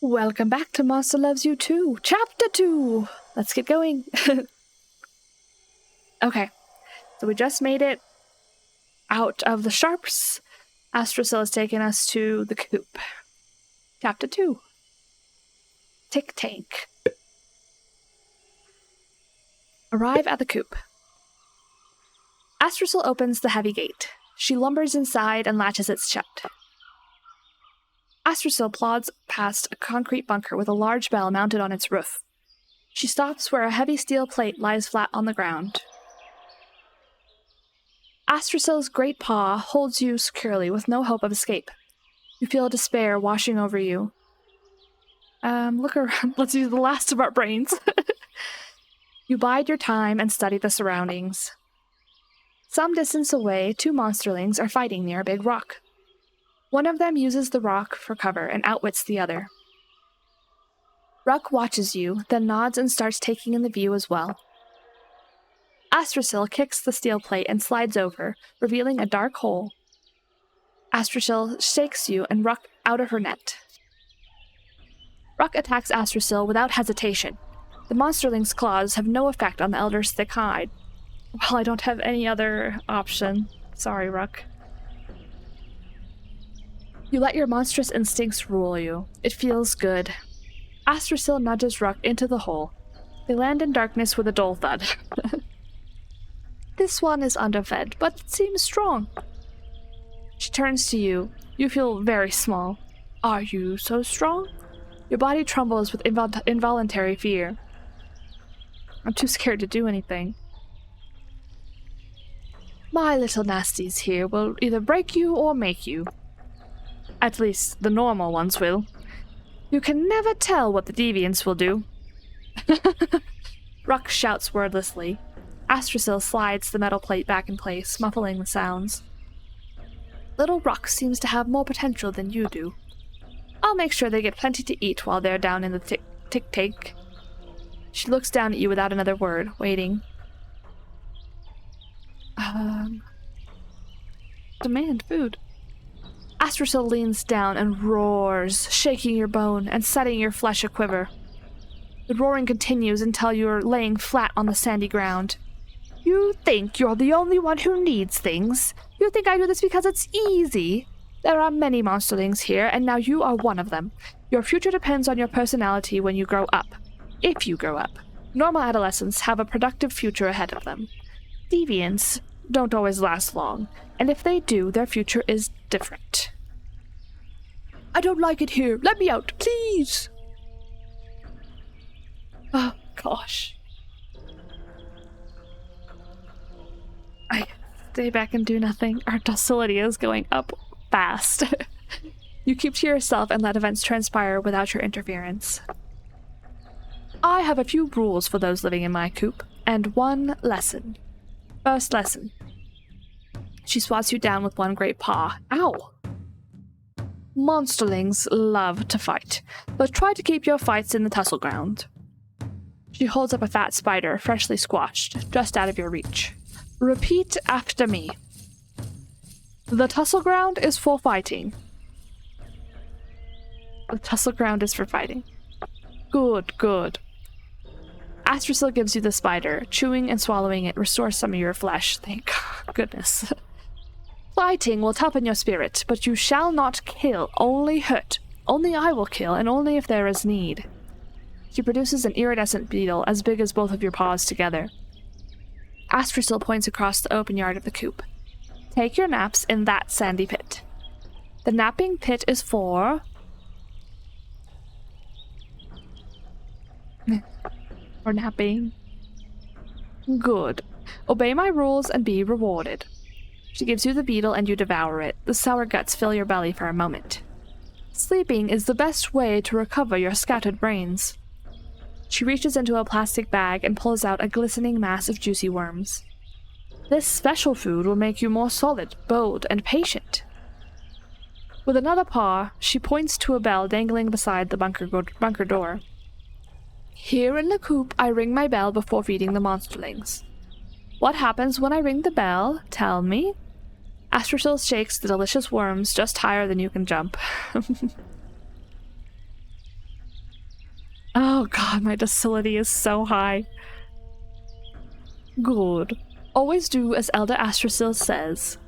Welcome back to Monster Loves You 2, Chapter 2! Let's get going. Okay, so we just made it out of the sharps. Astrocil has taken us to the coop. Chapter 2. Tick Tank. Arrive at the coop. Astrocil opens the heavy gate. She lumbers inside and latches it shut. Astrocil plods past a concrete bunker with a large bell mounted on its roof. She stops where a heavy steel plate lies flat on the ground. Astrocil's great paw holds you securely with no hope of escape. You feel despair washing over you. Look around. Let's use the last of our brains. You bide your time and study the surroundings. Some distance away, two monsterlings are fighting near a big rock. One of them uses the rock for cover and outwits the other. Ruck watches you, then nods and starts taking in the view as well. Astrocil kicks the steel plate and slides over, revealing a dark hole. Astrocil shakes you and Ruck out of her net. Ruck attacks Astrocil without hesitation. The monsterling's claws have no effect on the elder's thick hide. Well, I don't have any other option. Sorry, Ruck. You let your monstrous instincts rule you. It feels good. Astrocil nudges Ruck into the hole. They land in darkness with a dull thud. This one is underfed, but it seems strong. She turns to you. You feel very small. Are you so strong? Your body trembles with involuntary fear. I'm too scared to do anything. My little nasties here will either break you or make you. At least, the normal ones will. You can never tell what the deviants will do. Ruck shouts wordlessly. Astrocil slides the metal plate back in place, muffling the sounds. Little Ruck seems to have more potential than you do. I'll make sure they get plenty to eat while they're down in the tick tank. She looks down at you without another word, waiting. Demand food. Astrocil leans down and roars, shaking your bone and setting your flesh aquiver. The roaring continues until you're laying flat on the sandy ground. You think you're the only one who needs things? You think I do this because it's easy? There are many monsterlings here, and now you are one of them. Your future depends on your personality when you grow up. If you grow up. Normal adolescents have a productive future ahead of them. Deviants don't always last long, and if they do, their future is different. I don't like it here. Let me out, please. Oh, gosh. I stay back and do nothing. Our docility is going up fast. You keep to yourself and let events transpire without your interference. I have a few rules for those living in my coop, and one lesson. First lesson. She swats you down with one great paw. Ow! Monsterlings love to fight, but try to keep your fights in the tussle ground. She holds up a fat spider, freshly squashed, just out of your reach. Repeat after me. The tussle ground is for fighting. The tussle ground is for fighting. Good, good. Astrocil gives you the spider. Chewing and swallowing it restores some of your flesh. Thank goodness. Fighting will toughen your spirit, but you shall not kill, only hurt. Only I will kill, and only if there is need. She produces an iridescent beetle as big as both of your paws together. Astrocil points across the open yard of the coop. Take your naps in that sandy pit. The napping pit is for... for napping. Good. Obey my rules and be rewarded. She gives you the beetle and you devour it. The sour guts fill your belly for a moment. Sleeping is the best way to recover your scattered brains. She reaches into a plastic bag and pulls out a glistening mass of juicy worms. This special food will make you more solid, bold, and patient. With another paw, she points to a bell dangling beside the bunker door. Here in the coop, I ring my bell before feeding the monsterlings. What happens when I ring the bell? Tell me. Astrocil shakes the delicious worms just higher than you can jump. Oh god, my docility is so high. Good. Always do as Elda Astrasil says.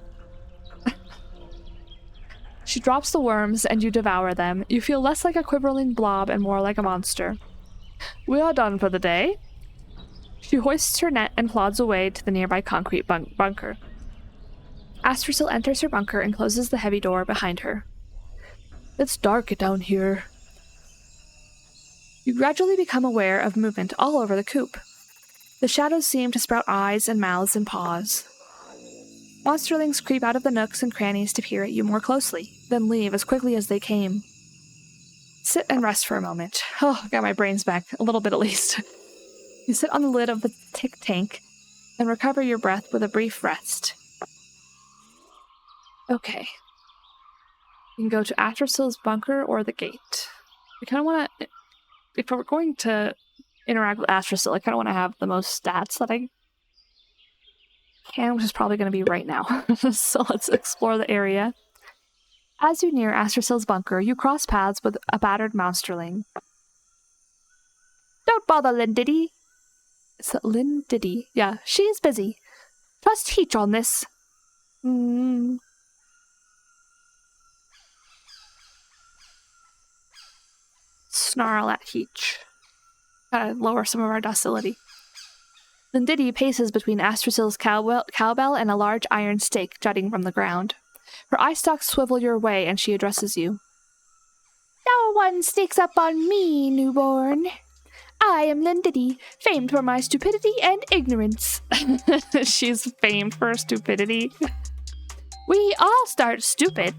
She drops the worms and you devour them. You feel less like a quivering blob and more like a monster. We are done for the day. She hoists her net and plods away to the nearby concrete bunker. Astrasil enters her bunker and closes the heavy door behind her. It's dark down here. You gradually become aware of movement all over the coop. The shadows seem to sprout eyes and mouths and paws. Monsterlings creep out of the nooks and crannies to peer at you more closely, then leave as quickly as they came. Sit and rest for a moment. Oh, got my brains back, a little bit at least. You sit on the lid of the tick tank and recover your breath with a brief rest. Okay. You can go to Atrasil's bunker or the gate. We kind of want to... If we're going to interact with Astrasil, I kind of want to have the most stats that I can, which is probably going to be right now. So let's explore the area. As you near Astrasil's bunker, you cross paths with a battered monsterling. Don't bother, Lindiddy. It's Lindiddy. Yeah, she is busy. Trust Heech on this. Snarl at Heech. Gotta lower some of our docility. Lindiddy paces between Astrasil's cowbell and a large iron stake jutting from the ground. Her eye stalks swivel your way and she addresses you. No one sneaks up on me, newborn. I am Lindiddy, famed for my stupidity and ignorance. She's famed for stupidity. We all start stupid.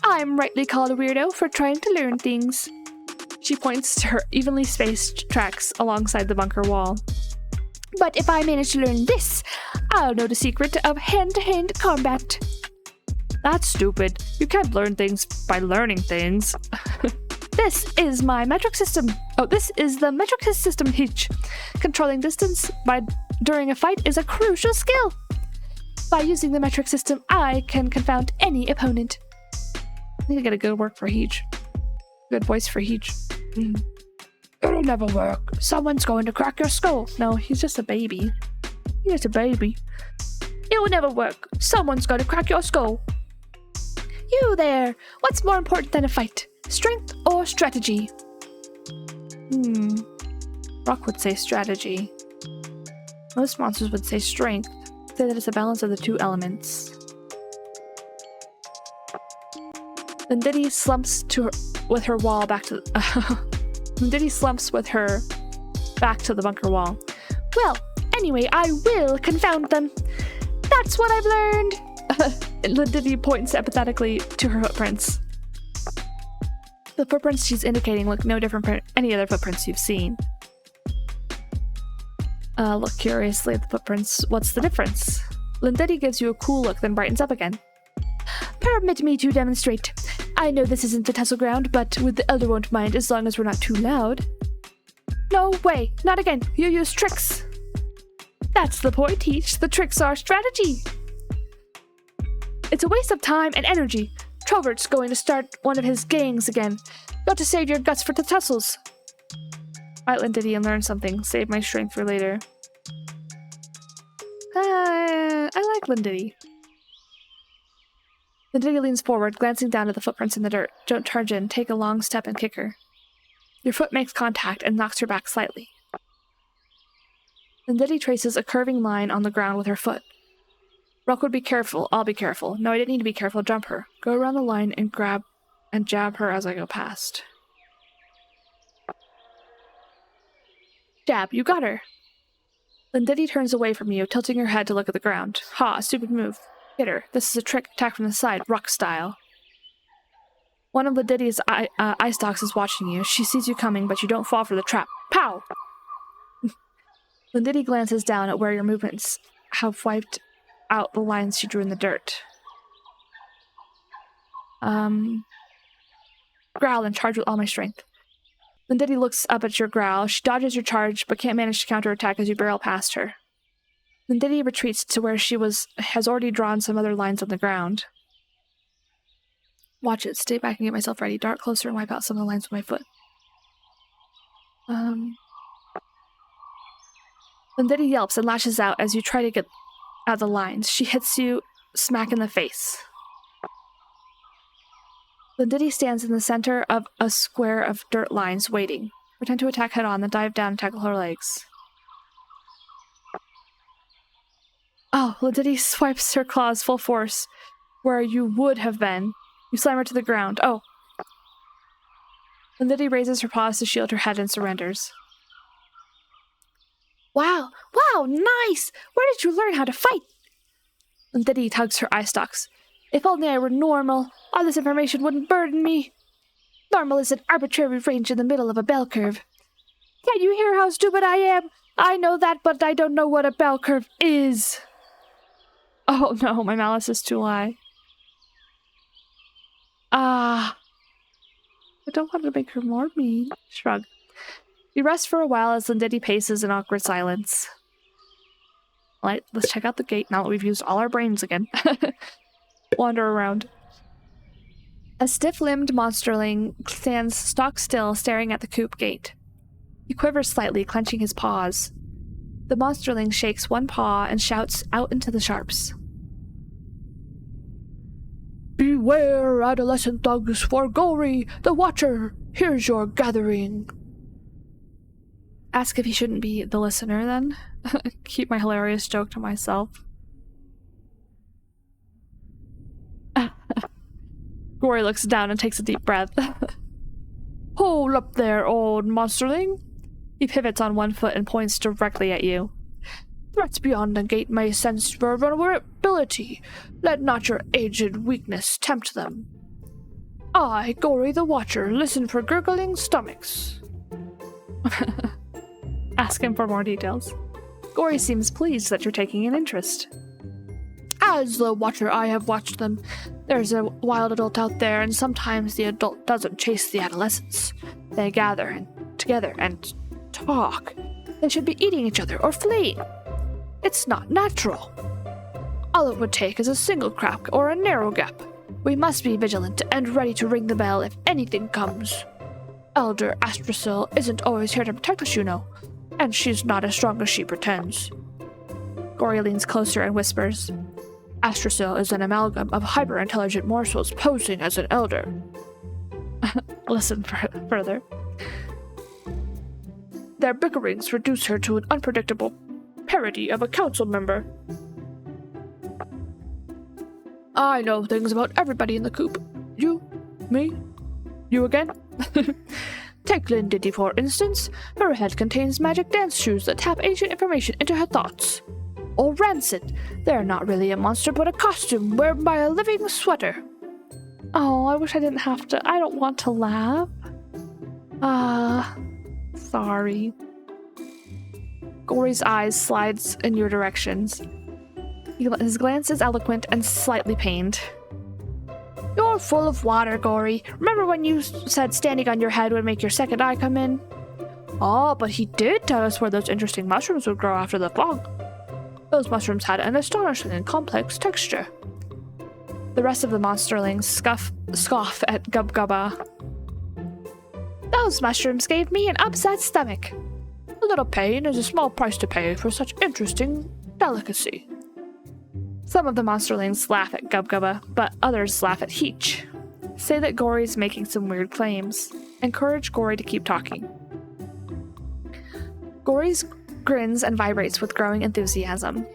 I'm rightly called a weirdo for trying to learn things. She points to her evenly spaced tracks alongside the bunker wall. But if I manage to learn this, I'll know the secret of hand-to-hand combat. That's stupid. You can't learn things by learning things. This is my metric system. Oh, this is the metric system, Heech. Controlling distance during a fight is a crucial skill. By using the metric system, I can confound any opponent. I need to get a good work for Heech. Good voice for Heech. It'll never work. Someone's going to crack your skull. No, he's just a baby. He's just a baby. It will never work. Someone's going to crack your skull. You there. What's more important than a fight? Strength or strategy? Rock would say strategy. Most monsters would say strength. Say that it's a balance of the two elements. Lindiddy slumps with her back to the bunker wall. Well, anyway, I will confound them. That's what I've learned. Lindiddy points apathetically to her footprints. The footprints she's indicating look no different from any other footprints you've seen. Look curiously at the footprints. What's the difference? Lindiddy gives you a cool look, then brightens up again. Permit me to demonstrate. I know this isn't the tussle ground, but the elder won't mind as long as we're not too loud. No way, not again. You use tricks. That's the point, Heech. The tricks are strategy. It's a waste of time and energy. Trovert's going to start one of his gangs again. Got to save your guts for the tussles. Alright, Lindiddy, and learn something. Save my strength for later. I like Lindiddy. Lindiddy leans forward, glancing down at the footprints in the dirt. Don't charge in. Take a long step and kick her. Your foot makes contact and knocks her back slightly. Lindiddy traces a curving line on the ground with her foot. Rock would be careful. I'll be careful. No, I didn't need to be careful. Jump her. Go around the line and grab and jab her as I go past. Jab, you got her. Lindiddy turns away from you, tilting her head to look at the ground. Ha, stupid move. Hit her. This is a trick. Attack from the side, rock style. One of Lindiddy's eye stalks is watching you. She sees you coming, but you don't fall for the trap. Pow! Lindiddy glances down at where your movements have wiped out the lines she drew in the dirt. Growl and charge with all my strength. Lindiddy looks up at your growl. She dodges your charge, but can't manage to counterattack as you barrel past her. Lindiddy retreats to where she has already drawn some other lines on the ground. Watch it. Stay back and get myself ready. Dart closer and wipe out some of the lines with my foot. Lindity yelps and lashes out as you try to get out of the lines. She hits you smack in the face. Lindity stands in the center of a square of dirt lines, waiting. Pretend to attack head on, then dive down and tackle her legs. Oh, Lindity swipes her claws full force where you would have been. You slam her to the ground. Oh. Lindity raises her paws to shield her head and surrenders. Wow, nice! Where did you learn how to fight? Lindity tugs her eye stalks. If only I were normal, all this information wouldn't burden me. Normal is an arbitrary range in the middle of a bell curve. Can't you hear how stupid I am? I know that, but I don't know what a bell curve is. Oh no, my malice is too high. I don't want to make her more mean. Shrug. You rest for a while as Lindity paces in awkward silence. Alright, let's check out the gate now that we've used all our brains again. Wander around. A stiff-limbed monsterling stands stock still, staring at the coop gate. He quivers slightly, clenching his paws. The monsterling shakes one paw and shouts out into the sharps. Beware, adolescent thugs, for Gory, the Watcher, here's your gathering. Ask if he shouldn't be the listener, then. Keep my hilarious joke to myself. Gory looks down and takes a deep breath. Hold up there, old monsterling. He pivots on one foot and points directly at you. Threats beyond the gate may sense your vulnerability. Let not your aged weakness tempt them. I, Gory the Watcher, listen for gurgling stomachs. Ask him for more details. Gory seems pleased that you're taking an interest. As the Watcher, I have watched them. There's a wild adult out there, and sometimes the adult doesn't chase the adolescents. They gather together and talk. They should be eating each other or fleeing. It's not natural. All it would take is a single crack or a narrow gap. We must be vigilant and ready to ring the bell if anything comes. Elder Astrasil isn't always here to protect us, you know, and she's not as strong as she pretends. Gory leans closer and whispers, Astrasil is an amalgam of hyper-intelligent morsels posing as an elder. Listen further. Their bickerings reduce her to an unpredictable parody of a council member. I know things about everybody in the coop. You, me, you again. Take Lindity, for instance. Her head contains magic dance shoes that tap ancient information into her thoughts. Or Rancid. They're not really a monster, but a costume worn by a living sweater. Oh, I wish I didn't have to. I don't want to laugh. Sorry. Gory's eyes slides in your directions. His glance is eloquent and slightly pained. You're full of water, Gory. Remember when you said standing on your head would make your second eye come in? Oh, but he did tell us where those interesting mushrooms would grow after the fog. Those mushrooms had an astonishingly complex texture. The rest of the monsterlings scoff at Gubgubba. Those mushrooms gave me an upset stomach. A little pain is a small price to pay for such interesting delicacy. Some of the monsterlings laugh at Gubgubba, but others laugh at Heech. Say that Gory's making some weird claims. Encourage Gory to keep talking. Gory's grins and vibrates with growing enthusiasm.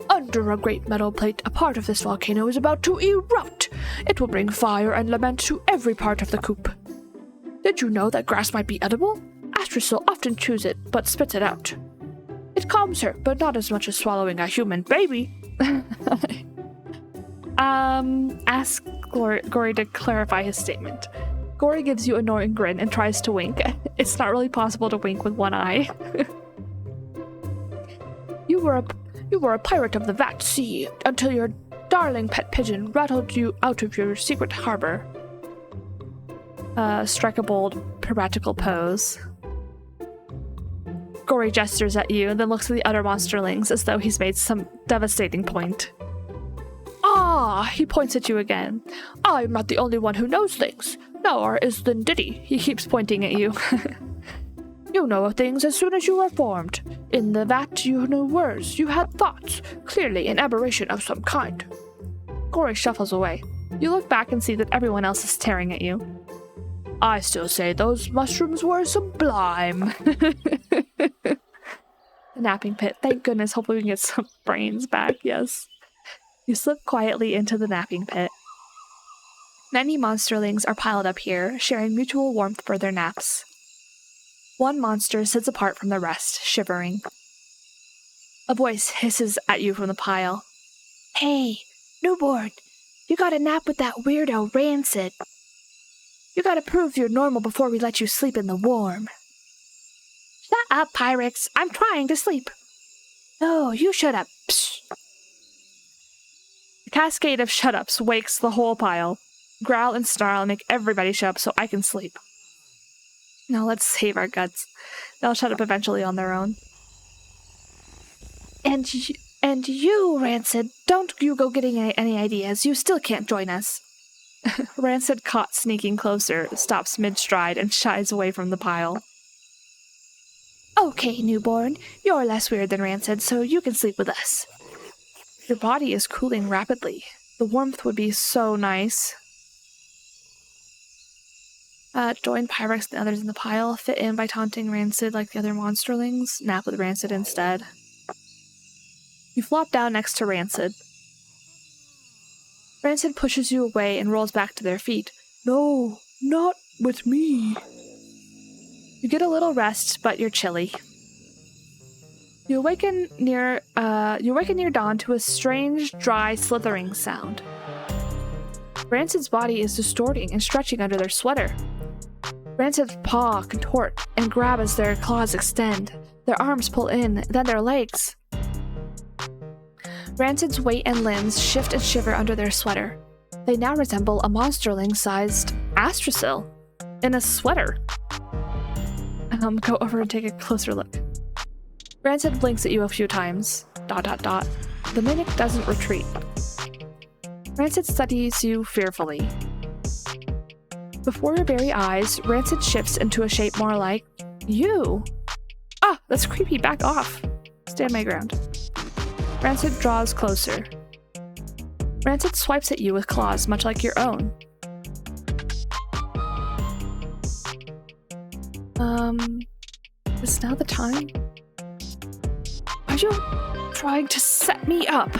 Under a great metal plate, a part of this volcano is about to erupt. It will bring fire and lament to every part of the coop. Did you know that grass might be edible? Astrasil often chews it, but spits it out. It calms her, but not as much as swallowing a human baby. Ask Gory to clarify his statement. Gory gives you a knowing grin and tries to wink. It's not really possible to wink with one eye. You were a pirate of the Vat Sea until your darling pet pigeon rattled you out of your secret harbor. Strike a bold, piratical pose. Gory gestures at you and then looks at the other monsterlings as though he's made some devastating point. Ah, he points at you again. I'm not the only one who knows things. Nor is Lindity. He keeps pointing at you. You know things as soon as you were formed. In the vat you knew words, you had thoughts, clearly an aberration of some kind. Gory shuffles away. You look back and see that everyone else is staring at you. I still say those mushrooms were sublime. The napping pit. Thank goodness. Hopefully we can get some brains back. Yes. You slip quietly into the napping pit. Many monsterlings are piled up here, sharing mutual warmth for their naps. One monster sits apart from the rest, shivering. A voice hisses at you from the pile. Hey, newborn, you gotta nap with that weirdo Rancid. You gotta prove you're normal before we let you sleep in the warm. Shut up, Pyrex. I'm trying to sleep. No, you shut up. Psh. A cascade of shut-ups wakes the whole pile. Growl and snarl and make everybody shut up so I can sleep. Now let's save our guts. They'll shut up eventually on their own. And you, Rancid, don't you go getting any ideas. You still can't join us. Rancid, caught sneaking closer, stops mid-stride and shies away from the pile. Okay, newborn. You're less weird than Rancid, so you can sleep with us. Your body is cooling rapidly. The warmth would be so nice. Join Pyrex and the others in the pile. Fit in by taunting Rancid like the other monsterlings. Nap with Rancid instead. You flop down next to Rancid. Rancid pushes you away and rolls back to their feet. No, not with me. You get a little rest, but you're chilly. You awaken near dawn to a strange, dry, slithering sound. Rancid's body is distorting and stretching under their sweater. Rancid's paw contort and grab as their claws extend. Their arms pull in, then their legs. Rancid's weight and limbs shift and shiver under their sweater. They now resemble a monsterling-sized Astrasil in a sweater. Go over and take a closer look. Rancid blinks at you a few times. ... The mimic doesn't retreat. Rancid studies you fearfully. Before your very eyes, Rancid shifts into a shape more like you. Ah, that's creepy. Back off. Stand my ground. Rancid draws closer. Rancid swipes at you with claws much like your own. Is now the time? Are you trying to set me up?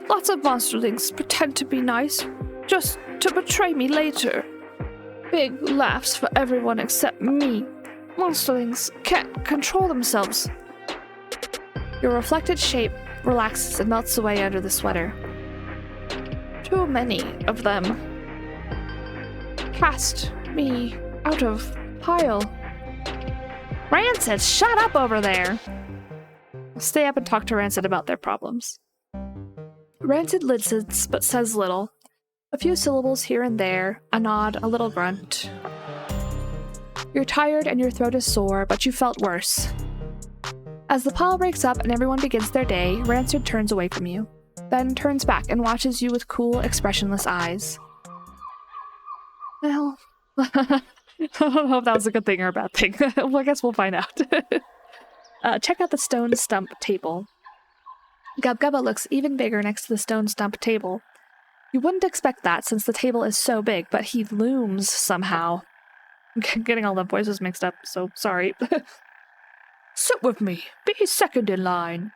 Lots of monsterlings pretend to be nice, just to betray me later. Big laughs for everyone except me. Monsterlings can't control themselves. Your reflected shape relaxes and melts away under the sweater. Too many of them. Cast me out of pile. Rancid, shut up over there! Stay up and talk to Rancid about their problems. Rancid listens but says little. A few syllables here and there, a nod, a little grunt. You're tired and your throat is sore, but you felt worse. As the pile breaks up and everyone begins their day, Rancid turns away from you, then turns back and watches you with cool, expressionless eyes. Well, I don't know if that was a good thing or a bad thing. Well, I guess we'll find out. Check out the stone stump table. Gubgubba looks even bigger next to the stone stump table. You wouldn't expect that since the table is so big, but he looms somehow. I'm getting all the voices mixed up, so sorry. Sit with me. Be second in line.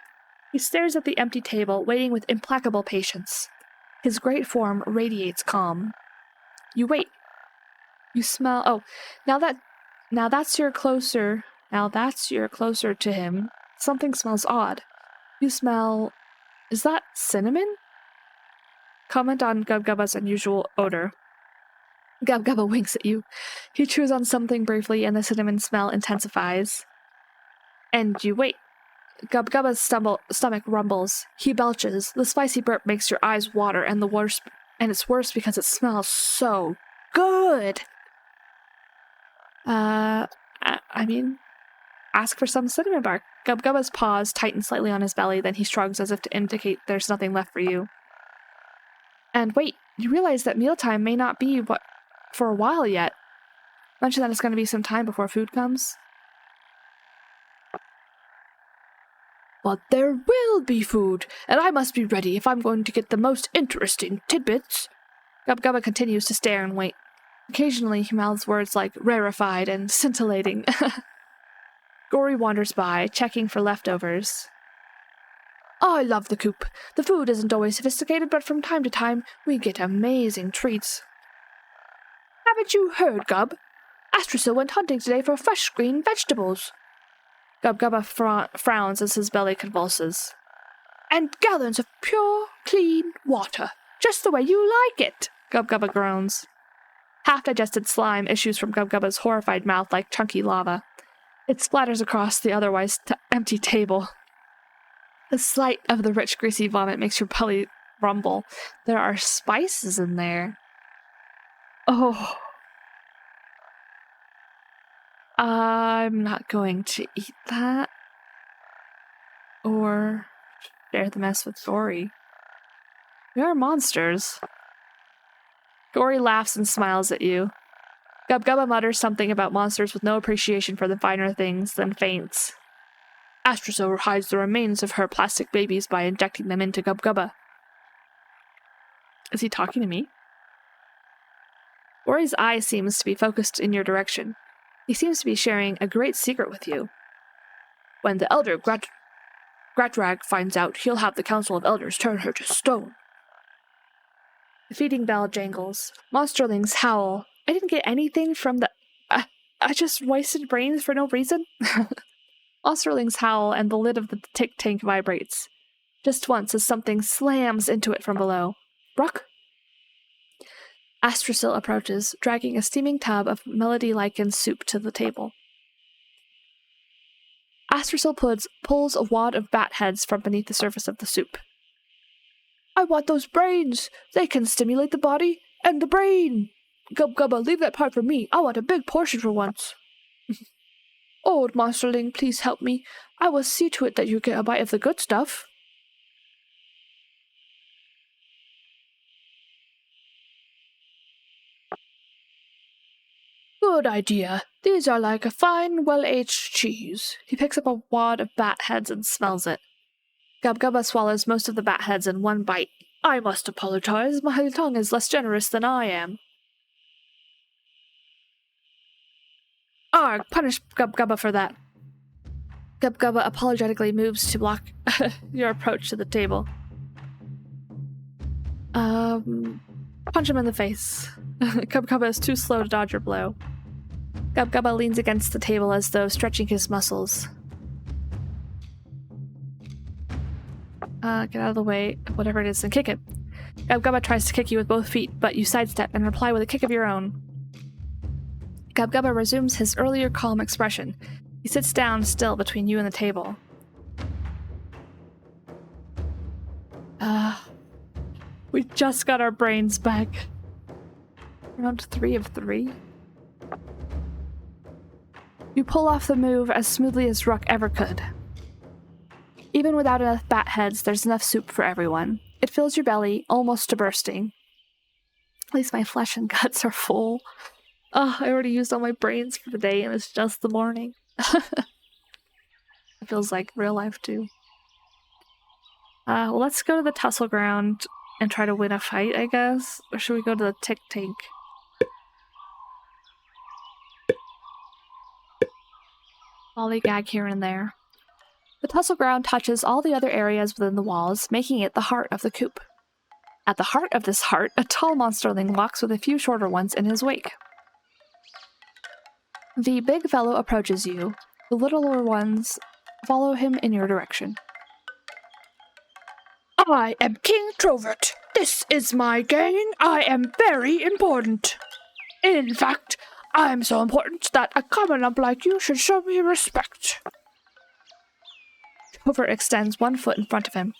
He stares at the empty table, waiting with implacable patience. His great form radiates calm. You wait. You smell... Oh, now that's you're closer to him. Something smells odd. You smell... Is that cinnamon? Comment on Gubgubba's unusual odor. Gubgubba winks at you. He chews on something briefly and the cinnamon smell intensifies. And you wait. Gubgubba's stomach rumbles. He belches. The spicy burp makes your eyes water, and it's worse because it smells so good. I mean, ask for some cinnamon bark. Gubgubba's paws tighten slightly on his belly, then he shrugs as if to indicate there's nothing left for you. And wait, you realize that mealtime may not be for a while yet. Mention that it's going to be some time before food comes. But there will be food, and I must be ready if I'm going to get the most interesting tidbits. Gub Gubba continues to stare and wait. Occasionally he mouths words like rarefied and scintillating. Gory wanders by, checking for leftovers. I love the coop. The food isn't always sophisticated, but from time to time we get amazing treats. Haven't you heard, Gub? Astrasil went hunting today for fresh green vegetables. Gub Gubba frowns as his belly convulses. And gallons of pure, clean water, just the way you like it, Gub Gubba groans. Half-digested slime issues from Gub Gubba's horrified mouth like chunky lava. It splatters across the otherwise empty table. The sight of the rich, greasy vomit makes your belly rumble. There are spices in there. Oh. I'm not going to eat that. Or share the mess with Gory. We are monsters. Gory laughs and smiles at you. Gub Gubba mutters something about monsters with no appreciation for the finer things, then faints. Astrasil hides the remains of her plastic babies by injecting them into Gub Gubba. Is he talking to me? Gory's eye seems to be focused in your direction. He seems to be sharing a great secret with you. When the elder Gratrag finds out, he'll have the Council of Elders turn her to stone. The feeding bell jangles. Monsterlings howl. I didn't get anything from the... I just wasted brains for no reason? Monsterlings howl and the lid of the tick tank vibrates. Just once as something slams into it from below. Bruck? Astrasil approaches, dragging a steaming tub of melody-lichen soup to the table. Astrasil pulls a wad of bat heads from beneath the surface of the soup. I want those brains! They can stimulate the body and the brain! Gub Gubba, leave that part for me. I want a big portion for once. Old monsterling, please help me. I will see to it that you get a bite of the good stuff. Good idea. These are like a fine, well-aged cheese. He picks up a wad of bat heads and smells it. Gub Gubba swallows most of the bat heads in one bite. I must apologize. My tongue is less generous than I am. Arg, punish Gub Gubba for that. Gub Gubba apologetically moves to block your approach to the table. Punch him in the face. Gub Gubba is too slow to dodge your blow. Gub Gubba leans against the table as though stretching his muscles. Get out of the way, whatever it is, and kick it. Gub Gubba tries to kick you with both feet, but you sidestep and reply with a kick of your own. Gub Gubba resumes his earlier calm expression. He sits down still between you and the table. We just got our brains back. Round 3 of 3. You pull off the move as smoothly as Ruck ever could. Even without enough bat heads, there's enough soup for everyone. It fills your belly, almost to bursting. At least my flesh and guts are full. Oh, I already used all my brains for the day, and it's just the morning. It feels like real life, too. Well, let's go to the tussle ground and try to win a fight, I guess? Or should we go to the tick tank? Lollygag here and there. The tussle ground touches all the other areas within the walls, making it the heart of the coop. At the heart of this heart, a tall monsterling walks with a few shorter ones in his wake. The big fellow approaches you. The littler ones follow him in your direction. I am King Trovert. This is my gang. I am very important. In fact, I am so important that a common lump like you should show me respect. Trovert extends one foot in front of him.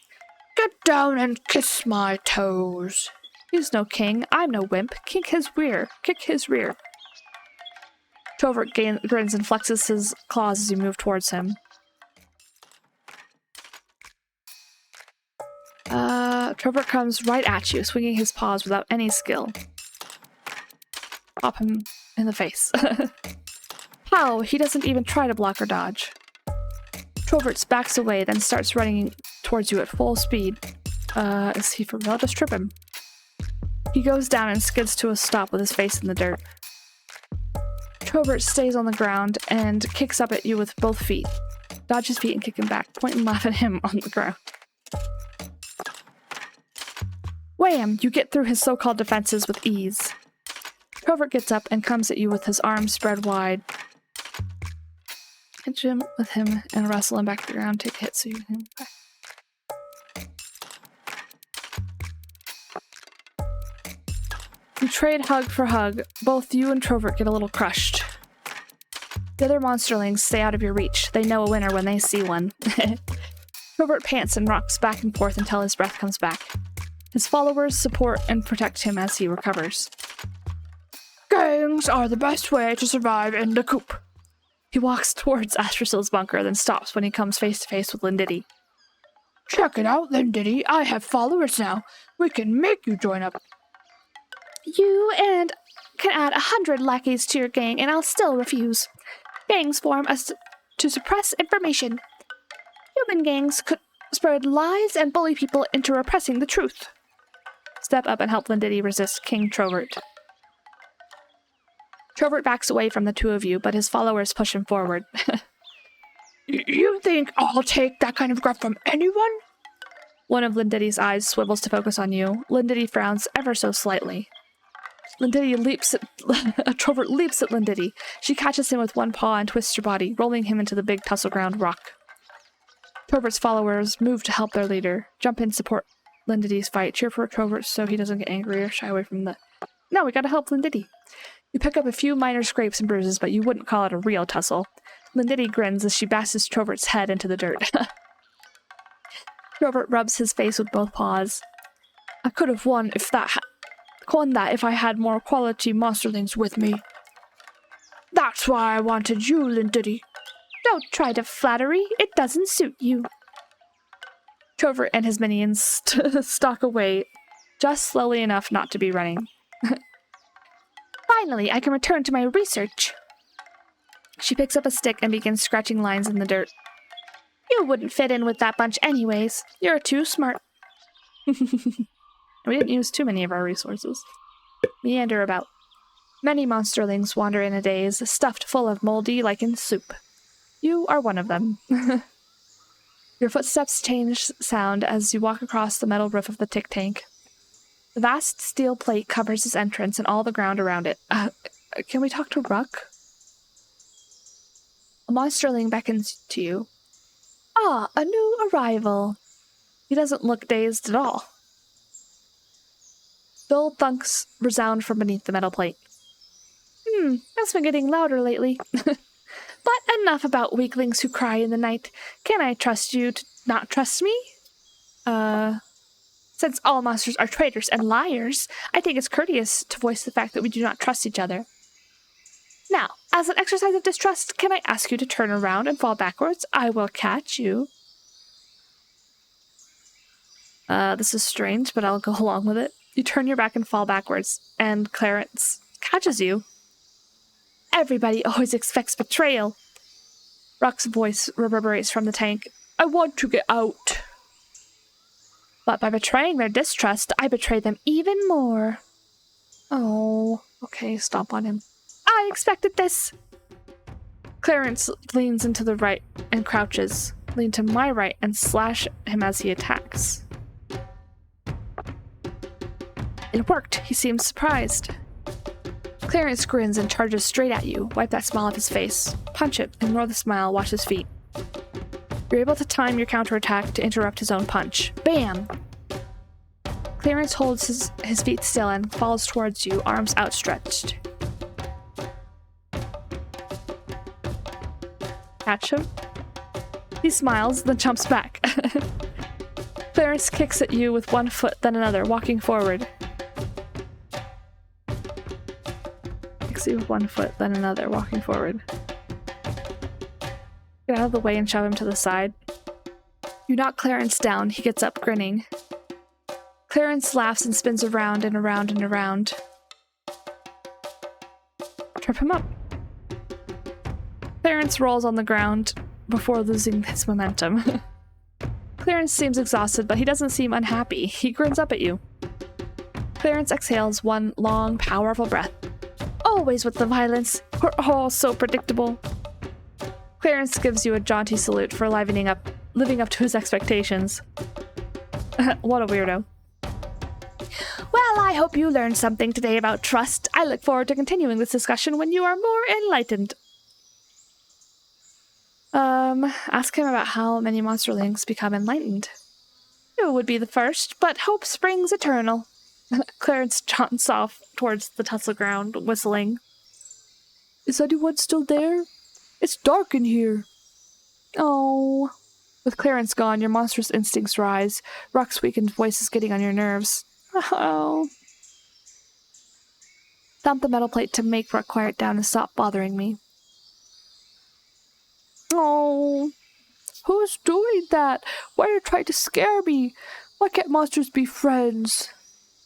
Get down and kiss my toes. He's no king. I'm no wimp. Kick his rear. Kick his rear. Trovert grins and flexes his claws as you move towards him. Trovert comes right at you, swinging his paws without any skill. Pop him in the face. How? He doesn't even try to block or dodge. Troverts backs away, then starts running towards you at full speed. Is he for real? Just trip him. He goes down and skids to a stop with his face in the dirt. Trovert stays on the ground and kicks up at you with both feet. Dodge his feet and kick him back. Point and laugh at him on the ground. Wham! You get through his so-called defenses with ease. Trovert gets up and comes at you with his arms spread wide. Hit him with him and wrestle him back to the ground. Take a hit so you can... You trade hug for hug. Both you and Trovert get a little crushed. The other monsterlings stay out of your reach. They know a winner when they see one. Trovert pants and rocks back and forth until his breath comes back. His followers support and protect him as he recovers. Gangs are the best way to survive in the coop. He walks towards Astrasil's bunker, then stops when he comes face to face with Lindiddy. Check it out, Lindiddy. I have followers now. We can make you join up. You and can add 100 lackeys to your gang, and I'll still refuse. Gangs form us to suppress information. Human gangs could spread lies and bully people into repressing the truth. Step up and help Lindiddy resist King Trovert. Trovert backs away from the two of you, but his followers push him forward. You think I'll take that kind of gruff from anyone? One of Lindiddy's eyes swivels to focus on you. Lindiddy frowns ever so slightly. Trovert leaps at Lindiddy. She catches him with one paw and twists her body, rolling him into the big tussle ground rock. Trovert's followers move to help their leader. Jump in, support Lindiddy's fight. Cheer for Trovert so he doesn't get angry or shy away from the... No, we gotta help Lindiddy. You pick up a few minor scrapes and bruises, but you wouldn't call it a real tussle. Lindiddy grins as she bashes Trovert's head into the dirt. Trovert rubs his face with both paws. I could have won if I had more quality monsterlings with me. That's why I wanted you, Lindiddy. Don't try to flattery. It doesn't suit you. Trovert and his minions stalk away, just slowly enough not to be running. Finally, I can return to my research. She picks up a stick and begins scratching lines in the dirt. You wouldn't fit in with that bunch anyways. You're too smart. We didn't use too many of our resources. Meander about. Many monsterlings wander in a daze, stuffed full of moldy lichen soup. You are one of them. Your footsteps change sound as you walk across the metal roof of the tick tank. The vast steel plate covers its entrance and all the ground around it. Can we talk to Ruck? A monsterling beckons to you. Ah, a new arrival. He doesn't look dazed at all. Dull thunks resound from beneath the metal plate. That's been getting louder lately. But enough about weaklings who cry in the night. Can I trust you to not trust me? Since all monsters are traitors and liars, I think it's courteous to voice the fact that we do not trust each other. Now, as an exercise of distrust, can I ask you to turn around and fall backwards? I will catch you. This is strange, but I'll go along with it. You turn your back and fall backwards, and Clarence catches you. Everybody always expects betrayal. Ruck's voice reverberates from the tank. I want to get out. But by betraying their distrust, I betray them even more. Oh, okay, stomp on him. I expected this. Clarence leans into the right and crouches. Lean to my right and slash him as he attacks. It worked. He seems surprised. Clarence grins and charges straight at you. Wipe that smile off his face. Punch it. Ignore the smile. Watch his feet. You're able to time your counterattack to interrupt his own punch. Bam! Clarence holds his feet still and falls towards you, arms outstretched. Catch him? He smiles, then jumps back. Clarence kicks at you with one foot, then another, walking forward. Kicks you with one foot, then another, walking forward. Get out of the way and shove him to the side. You knock Clarence down. He gets up, grinning. Clarence laughs and spins around and around and around. Trip him up. Clarence rolls on the ground. before losing his momentum. Clarence seems exhausted, but he doesn't seem unhappy. He grins up at you. Clarence exhales one long, powerful breath. Always with the violence. We're all so predictable. Clarence gives you a jaunty salute for living up to his expectations. What a weirdo. Well, I hope you learned something today about trust. I look forward to continuing this discussion when you are more enlightened. Ask him about how many monsterlings become enlightened. You would be the first, but hope springs eternal. Clarence jaunts off towards the tussle ground, whistling. Is anyone still there? It's dark in here. Oh. With Clarence gone, your monstrous instincts rise. Rock's weakened voice is getting on your nerves. Oh. Thump the metal plate to make Rock quiet down and stop bothering me. Oh. Who's doing that? Why are you trying to scare me? Why can't monsters be friends?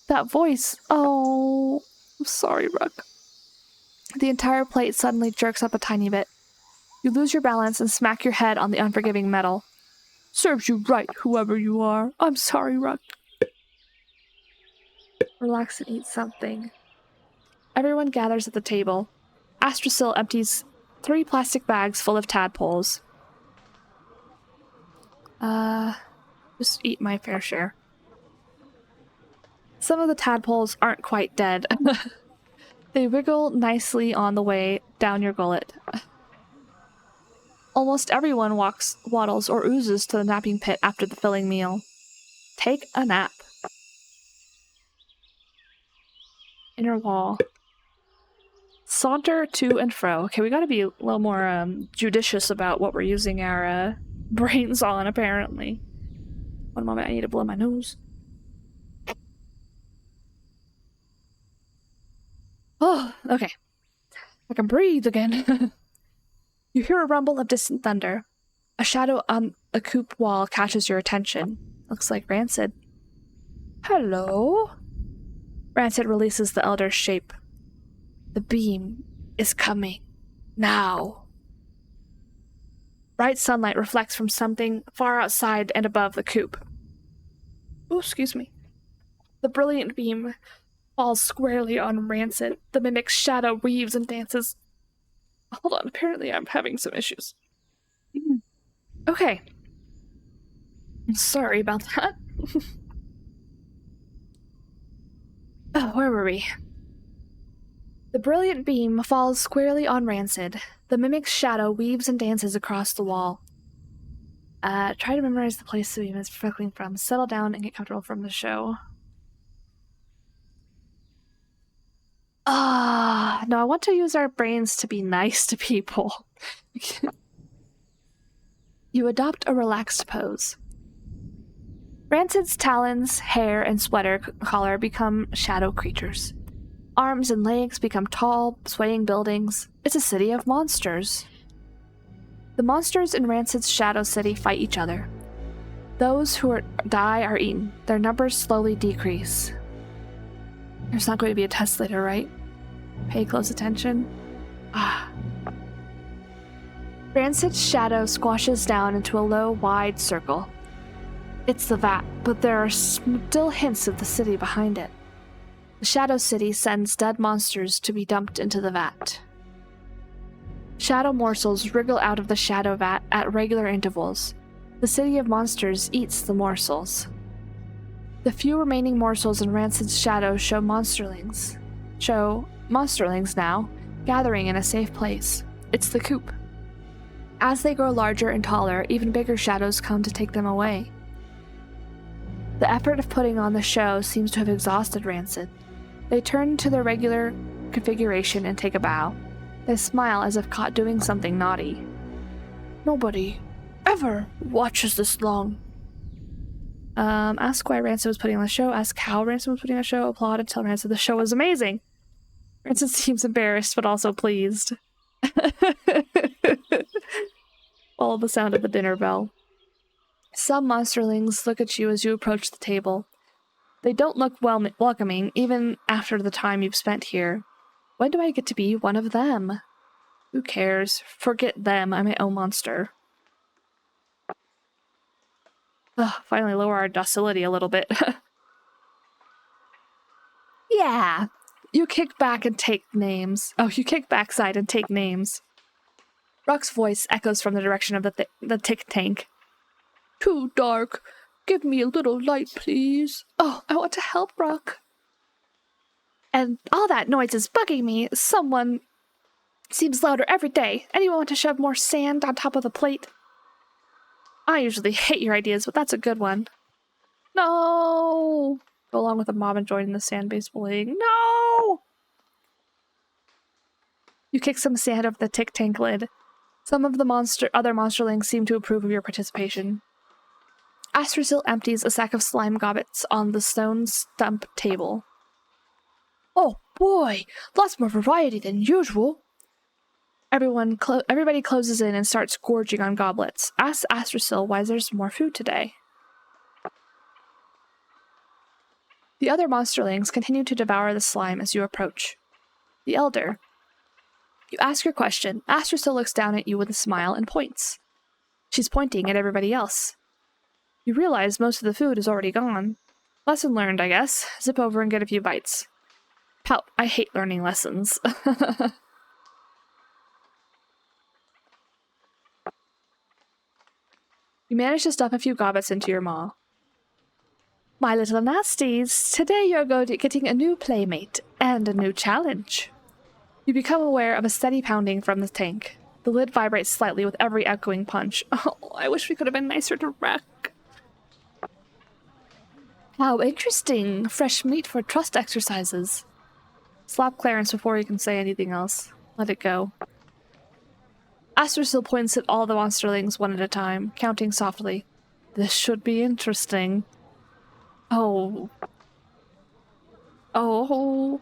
That voice. Oh. I'm sorry, Rock. The entire plate suddenly jerks up a tiny bit. You lose your balance and smack your head on the unforgiving metal. Serves you right, whoever you are. I'm sorry, Rock. Relax and eat something. Everyone gathers at the table. Astrasil empties 3 plastic bags full of tadpoles. Just eat my fair share. Some of the tadpoles aren't quite dead. They wiggle nicely on the way down your gullet. Almost everyone waddles or oozes to the napping pit after the filling meal. Take a nap. Inner wall. Saunter to and fro. Okay, we gotta be a little more judicious about what we're using our brains on, apparently. One moment, I need to blow my nose. Oh, okay. I can breathe again. You hear a rumble of distant thunder. A shadow on a coop wall catches your attention. Looks like Rancid. Hello? Rancid releases the elder's shape. The beam is coming. Now. Bright sunlight reflects from something far outside and above the coop. Oh, excuse me. The brilliant beam falls squarely on Rancid. The mimic's shadow weaves and dances. Hold on, apparently I'm having some issues. Okay. Sorry about that. Oh, where were we? The brilliant beam falls squarely on Rancid. The mimic's shadow weaves and dances across the wall. Try to memorize the place the beam is reflecting from. Settle down and get comfortable from the show. No, I want to use our brains to be nice to people. You adopt a relaxed pose. Rancid's talons, hair, and sweater collar become shadow creatures. Arms and legs become tall, swaying buildings. It's a city of monsters. The monsters in Rancid's shadow city fight each other. Those who die are eaten. Their numbers slowly decrease. There's not going to be a test later, right? Pay close attention. Rancid's shadow squashes down into a low, wide circle. It's the vat, but there are still hints of the city behind it. The Shadow City sends dead monsters to be dumped into the vat. Shadow morsels wriggle out of the shadow vat at regular intervals. The city of monsters eats the morsels. The few remaining morsels in Rancid's shadow show monsterlings now, gathering in a safe place. It's the coop. As they grow larger and taller, even bigger shadows come to take them away. The effort of putting on the show seems to have exhausted Rancid. They turn to their regular configuration and take a bow. They smile as if caught doing something naughty. Nobody ever watches this long. Ask why Rancid was putting on the show. Ask how Rancid was putting on the show. Applauded. Tell Rancid the show was amazing. Rancid seems embarrassed but also pleased. Follow the sound of the dinner bell. Some monsterlings look at you as you approach the table. They don't look welcoming, even after the time you've spent here. When do I get to be one of them? Who cares? Forget them, I'm my own monster. Ugh, finally lower our docility a little bit. Yeah. You kick back and take names. Oh, you kick backside and take names. Rock's voice echoes from the direction of the tick tank. Too dark. Give me a little light, please. Oh, I want to help, Rock. And all that noise is bugging me. Someone seems louder every day. Anyone want to shove more sand on top of the plate? I usually hate your ideas, but that's a good one. No! Go along with the mob and join in the sand-based bullying. No! You kick some sand over the tick tank lid. Some of the other monsterlings seem to approve of your participation. Astrasil empties a sack of slime gobbets on the stone stump table. Oh boy, lots more variety than usual. Everybody closes in and starts gorging on goblets. Ask Astrasil why there's more food today. The other monsterlings continue to devour the slime as you approach. The elder. You ask your question. Astrasil looks down at you with a smile and points. She's pointing at everybody else. You realize most of the food is already gone. Lesson learned, I guess. Zip over and get a few bites. Pout. I hate learning lessons. You manage to stuff a few gobbets into your maw. My little nasties, today you're getting a new playmate and a new challenge. You become aware of a steady pounding from the tank. The lid vibrates slightly with every echoing punch. Oh, I wish we could have been nicer to Wreck. How interesting. Fresh meat for trust exercises. Slap Clarence before you can say anything else. Let it go. Astrasil points at all the monsterlings one at a time, counting softly. This should be interesting. Oh. Oh.